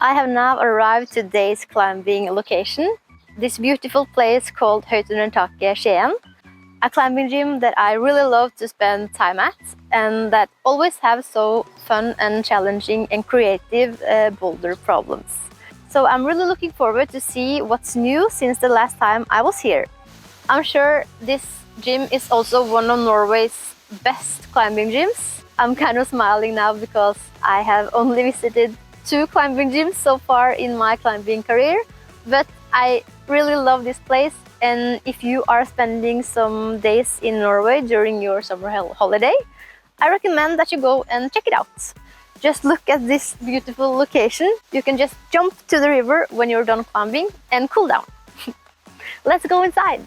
I have now arrived to today's climbing location, this beautiful place called Skien, a climbing gym that I really love to spend time at and that always have so fun and challenging and creative boulder problems. So I'm really looking forward to see what's new since the last time I was here. I'm sure this gym is also one of Norway's best climbing gyms. I'm kind of smiling now because I have only visited 2 climbing gyms so far in my climbing career, but I really love this place, and if you are spending some days in Norway during your summer holiday, I recommend that you go and check it out. Just look at this beautiful location. You can just jump to the river when you're done climbing and cool down. Let's go inside!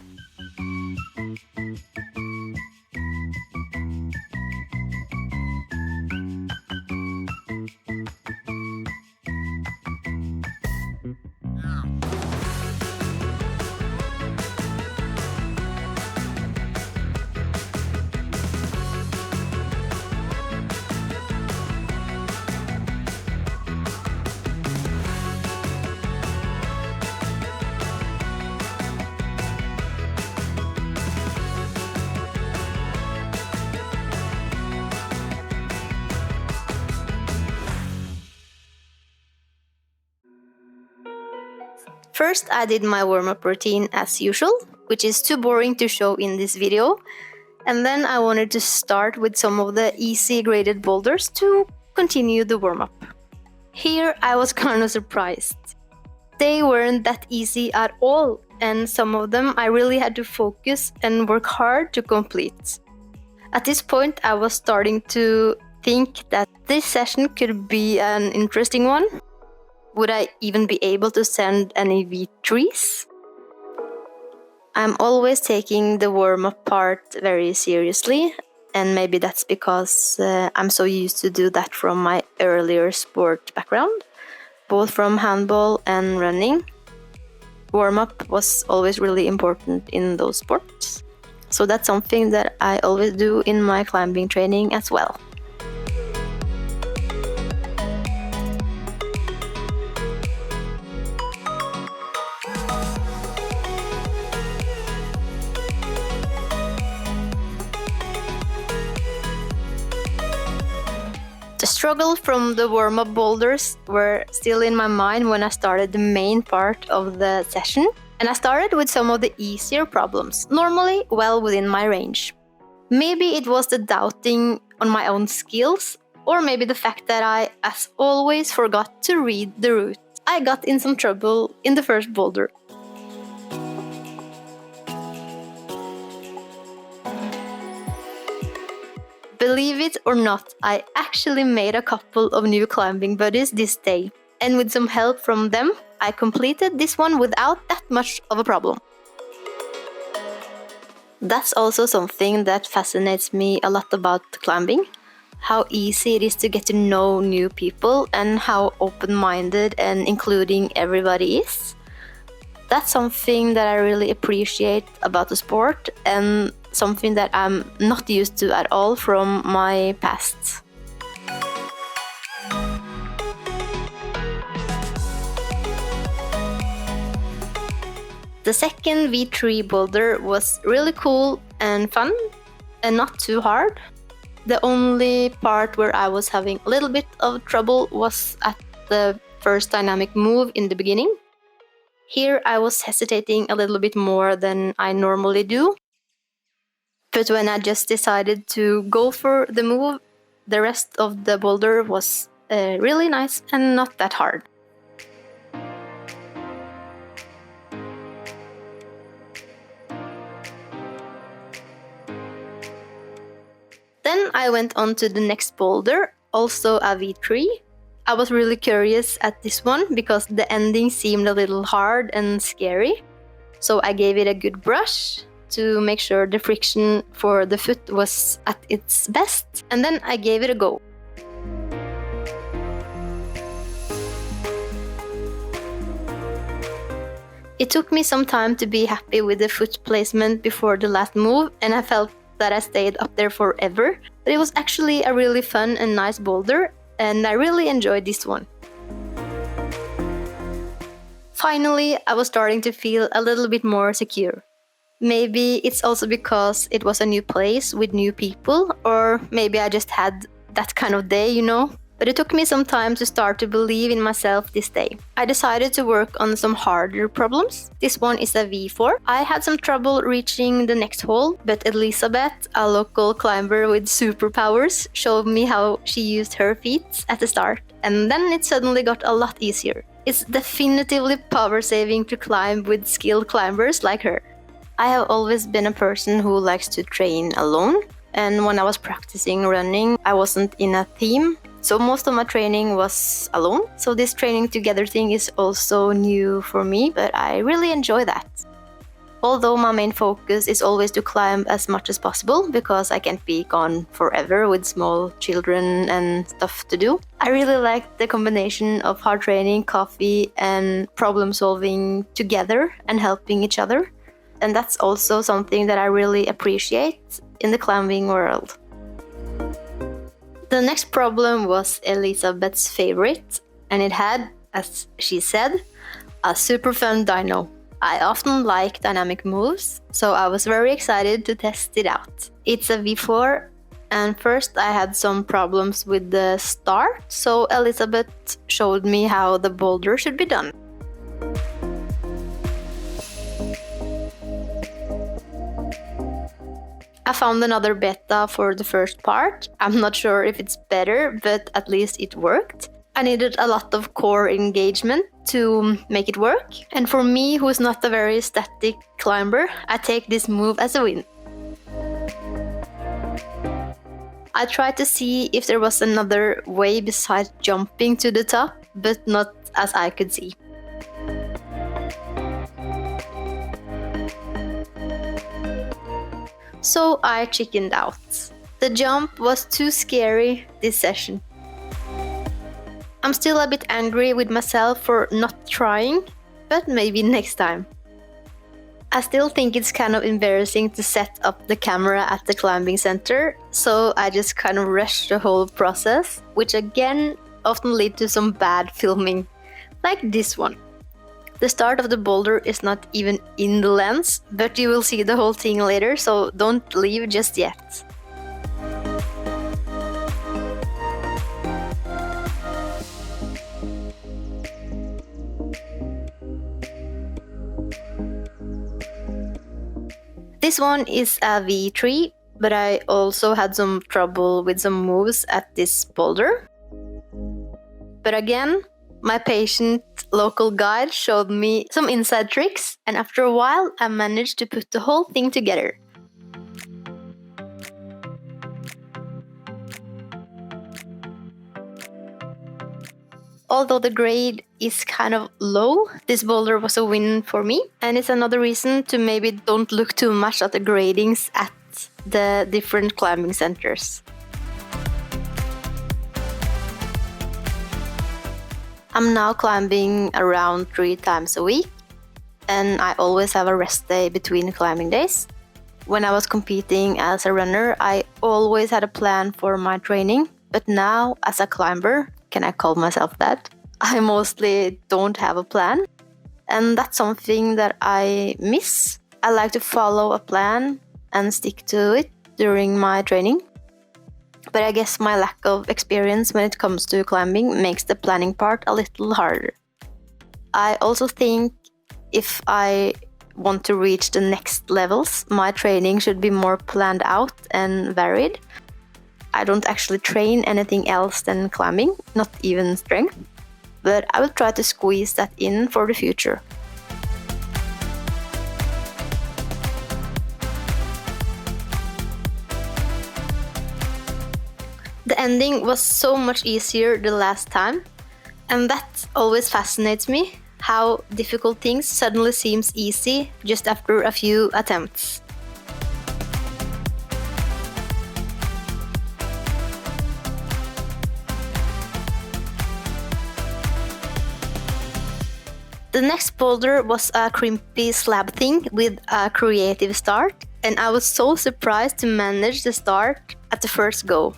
First, I did my warm-up routine as usual, which is too boring to show in this video. And then I wanted to start with some of the easy graded boulders to continue the warm-up. Here I was kind of surprised. They weren't that easy at all, and some of them I really had to focus and work hard to complete. At this point, I was starting to think that this session could be an interesting one. Would I even be able to send any V3s? I'm always taking the warm-up part very seriously, and maybe that's because I'm so used to do that from my earlier sport background, both from handball and running. Warm-up was always really important in those sports, so that's something that I always do in my climbing training as well. The struggle from the warm-up boulders were still in my mind when I started the main part of the session, and I started with some of the easier problems, normally well within my range. Maybe it was the doubting on my own skills, or maybe the fact that I, as always, forgot to read the route. I got in some trouble in the first boulder. Believe it or not, I actually made a couple of new climbing buddies this day, and with some help from them, I completed this one without that much of a problem. That's also something that fascinates me a lot about climbing, how easy it is to get to know new people and how open-minded and including everybody is. That's something that I really appreciate about the sport, and something that I'm not used to at all from my past. The second V3 boulder was really cool and fun, and not too hard. The only part where I was having a little bit of trouble was at the first dynamic move in the beginning. Here I was hesitating a little bit more than I normally do. But when I just decided to go for the move, the rest of the boulder was really nice and not that hard. Then I went on to the next boulder, also a V3. I was really curious at this one because the ending seemed a little hard and scary. So I gave it a good brush to make sure the friction for the foot was at its best, and then I gave it a go. It took me some time to be happy with the foot placement before the last move, and I felt that I stayed up there forever, but it was actually a really fun and nice boulder, and I really enjoyed this one. Finally, I was starting to feel a little bit more secure. Maybe it's also because it was a new place with new people, or maybe I just had that kind of day, But it took me some time to start to believe in myself this day. I decided to work on some harder problems. This one is a V4. I had some trouble reaching the next hole, but Elizabeth, a local climber with superpowers, showed me how she used her feet at the start, and then it suddenly got a lot easier. It's definitively power-saving to climb with skilled climbers like her. I have always been a person who likes to train alone, and when I was practicing running, I wasn't in a team, so most of my training was alone. So this training together thing is also new for me, but I really enjoy that. Although my main focus is always to climb as much as possible, because I can't be gone forever with small children and stuff to do. I really like the combination of hard training, coffee, and problem solving together and helping each other. And that's also something that I really appreciate in the climbing world. The next problem was Elizabeth's favorite, and it had, as she said, a super fun dyno. I often like dynamic moves, so I was very excited to test it out. It's a V4, and first I had some problems with the start, so Elizabeth showed me how the boulder should be done. I found another beta for the first part. I'm not sure if it's better, but at least it worked. I needed a lot of core engagement to make it work. And for me, who's not a very static climber, I take this move as a win. I tried to see if there was another way besides jumping to the top, but not as I could see. So I chickened out. The jump was too scary this session. I'm still a bit angry with myself for not trying, but maybe next time. I still think it's kind of embarrassing to set up the camera at the climbing center, so I just kind of rushed the whole process, which again often leads to some bad filming, like this one. The start of the boulder is not even in the lens, but you will see the whole thing later, so don't leave just yet. This one is a V3, but I also had some trouble with some moves at this boulder. But again, my patient local guide showed me some inside tricks, and after a while I managed to put the whole thing together. Although the grade is kind of low, this boulder was a win for me, and it's another reason to maybe don't look too much at the gradings at the different climbing centers. I'm now climbing around 3 times a week, and I always have a rest day between climbing days. When I was competing as a runner, I always had a plan for my training, but now as a climber, can I call myself that? I mostly don't have a plan, and that's something that I miss. I like to follow a plan and stick to it during my training. But I guess my lack of experience when it comes to climbing makes the planning part a little harder. I also think if I want to reach the next levels, my training should be more planned out and varied. I don't actually train anything else than climbing, not even strength, but I will try to squeeze that in for the future. The ending was so much easier the last time, and that always fascinates me, how difficult things suddenly seems easy just after a few attempts. The next boulder was a crimpy slab thing with a creative start, and I was so surprised to manage the start at the first go.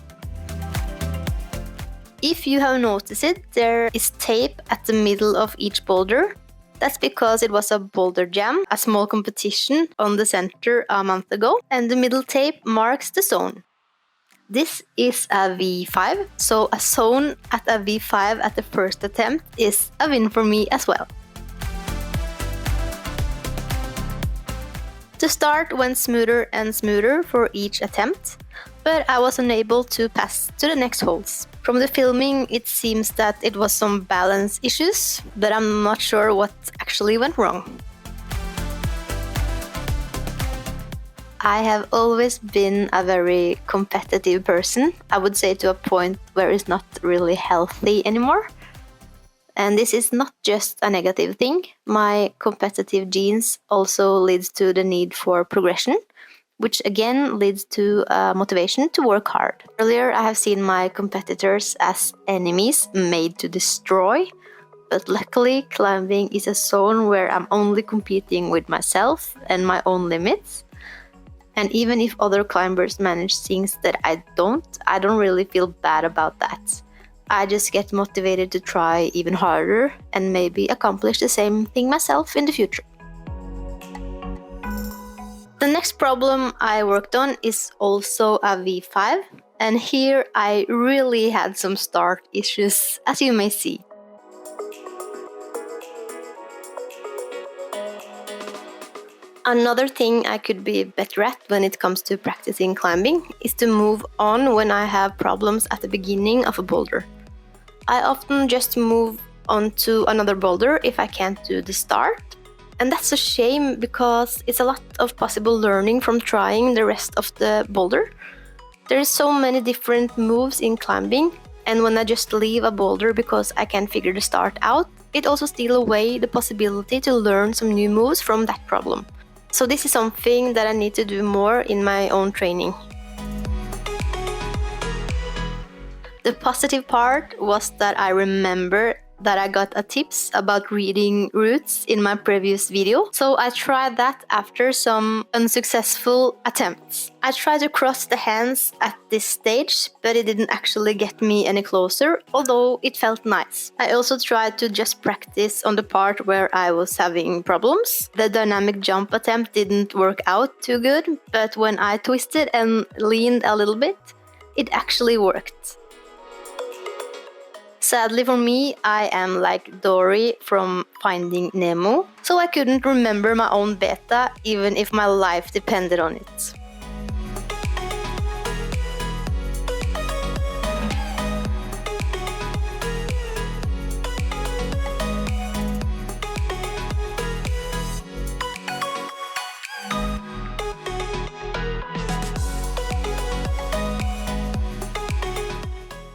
If you have noticed it, there is tape at the middle of each boulder, That's because it was a boulder jam, a small competition on the center a month ago, and the middle tape marks the zone. This is a V5, so a zone at a V5 at the first attempt is a win for me as well. The start went smoother and smoother for each attempt, but I was unable to pass to the next holes. From the filming, it seems that it was some balance issues, but I'm not sure what actually went wrong. I have always been a very competitive person, I would say to a point where it's not really healthy anymore. And this is not just a negative thing. My competitive genes also leads to the need for progression, which again leads to motivation to work hard. Earlier, I have seen my competitors as enemies made to destroy, but luckily climbing is a zone where I'm only competing with myself and my own limits. And even if other climbers manage things that I don't really feel bad about that. I just get motivated to try even harder and maybe accomplish the same thing myself in the future. The next problem I worked on is also a V5, and here I really had some start issues, as you may see. Another thing I could be better at when it comes to practicing climbing is to move on when I have problems at the beginning of a boulder. I often just move on to another boulder if I can't do the start. And that's a shame because it's a lot of possible learning from trying the rest of the boulder. There is so many different moves in climbing, and when I just leave a boulder because I can't figure the start out, it also steals away the possibility to learn some new moves from that problem. So this is something that I need to do more in my own training. The positive part was that I remember that I got a tips about reading routes in my previous video, so I tried that after some unsuccessful attempts. I tried to cross the hands at this stage, but it didn't actually get me any closer, although it felt nice. I also tried to just practice on the part where I was having problems. The dynamic jump attempt didn't work out too good, but when I twisted and leaned a little bit, it actually worked. Sadly for me, I am like Dory from Finding Nemo, so I couldn't remember my own beta even if my life depended on it.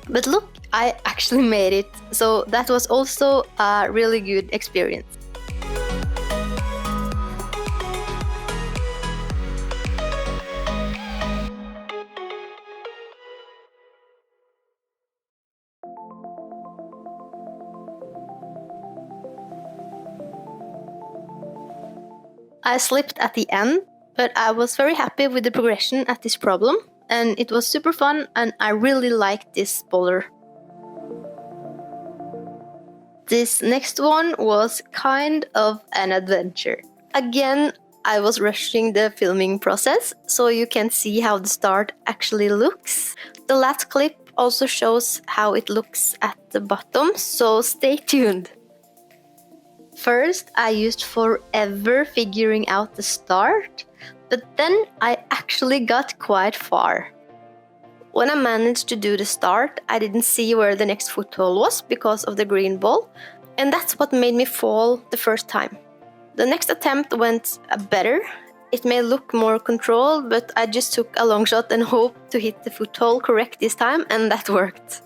But look, I actually made it, so that was also a really good experience. I slipped at the end, but I was very happy with the progression at this problem, and it was super fun, and I really liked this boulder. This next one was kind of an adventure. Again, I was rushing the filming process, so you can see how the start actually looks. The last clip also shows how it looks at the bottom, so stay tuned. First, I used forever figuring out the start, but then I actually got quite far. When I managed to do the start, I didn't see where the next foothold was because of the green ball, and that's what made me fall the first time. The next attempt went better. It may look more controlled, but I just took a long shot and hoped to hit the foothold correct this time, and that worked.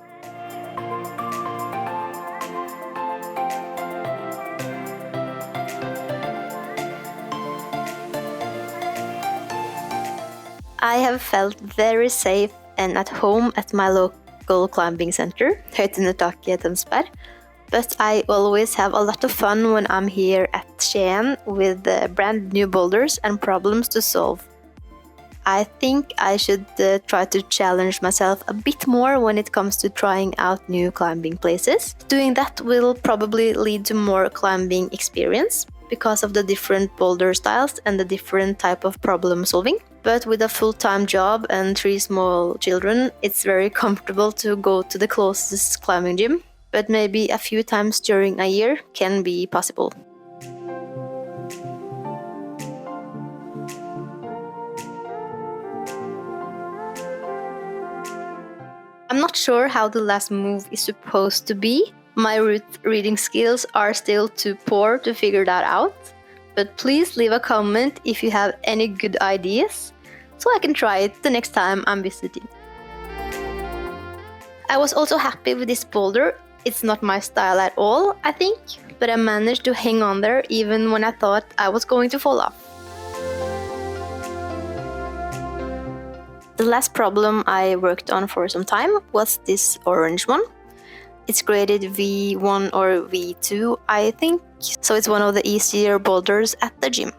I have felt very safe and at home at my local climbing center, Høytundertaket Tønsberg, but I always have a lot of fun when I'm here at Skien with brand new boulders and problems to solve. I think I should try to challenge myself a bit more when it comes to trying out new climbing places. Doing that will probably lead to more climbing experience because of the different boulder styles and the different type of problem solving. But with a full-time job and 3 small children, it's very comfortable to go to the closest climbing gym, but maybe a few times during a year can be possible. I'm not sure how the last move is supposed to be. My route reading skills are still too poor to figure that out, but please leave a comment if you have any good ideas, so I can try it the next time I'm visiting. I was also happy with this boulder. It's not my style at all, I think, but I managed to hang on there even when I thought I was going to fall off. The last problem I worked on for some time was this orange one. It's graded V1 or V2, I think, so it's one of the easier boulders at the gym.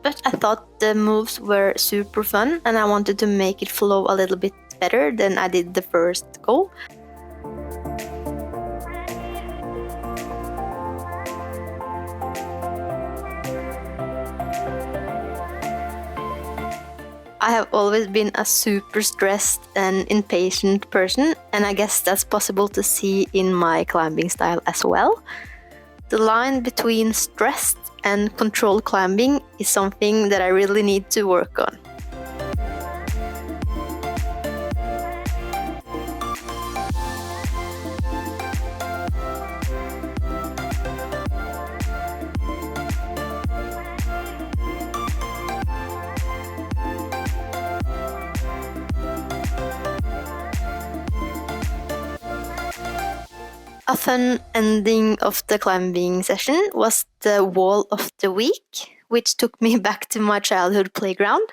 But I thought the moves were super fun and I wanted to make it flow a little bit better than I did the first go. I have always been a super stressed and impatient person, and I guess that's possible to see in my climbing style as well. The line between stressed and controlled climbing is something that I really need to work on. A fun ending of the climbing session was the wall of the week, which took me back to my childhood playground.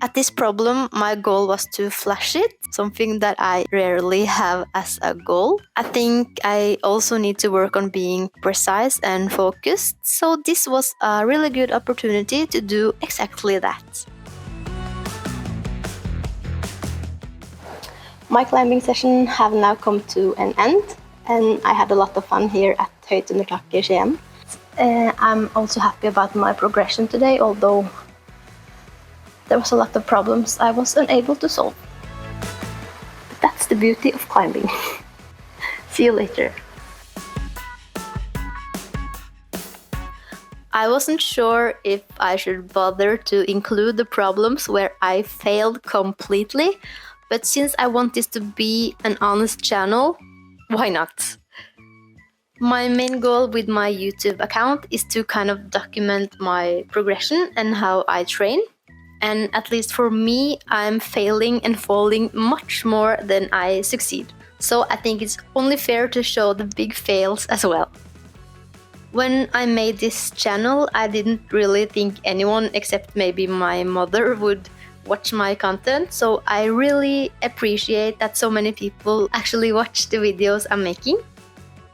At this problem, my goal was to flash it, something that I rarely have as a goal. I think I also need to work on being precise and focused, so this was a really good opportunity to do exactly that. My climbing session have now come to an end, and I had a lot of fun here at hothammusic Skien. I'm also happy about my progression today, although there was a lot of problems I was unable to solve. But that's the beauty of climbing. See you later. I wasn't sure if I should bother to include the problems where I failed completely, but since I want this to be an honest channel, why not? My main goal with my YouTube account is to kind of document my progression and how I train. And at least for me, I'm failing and falling much more than I succeed. So I think it's only fair to show the big fails as well. When I made this channel, I didn't really think anyone except maybe my mother would watch my content, so I really appreciate that so many people actually watch the videos I'm making.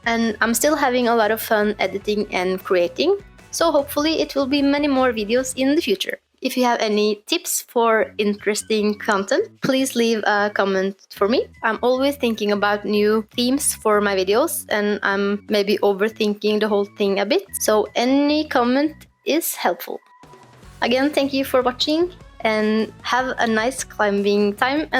And I'm still having a lot of fun editing and creating, so hopefully it will be many more videos in the future. If you have any tips for interesting content, please leave a comment for me. I'm always thinking about new themes for my videos, and I'm maybe overthinking the whole thing a bit, so any comment is helpful. Again, thank you for watching, and have a nice climbing time and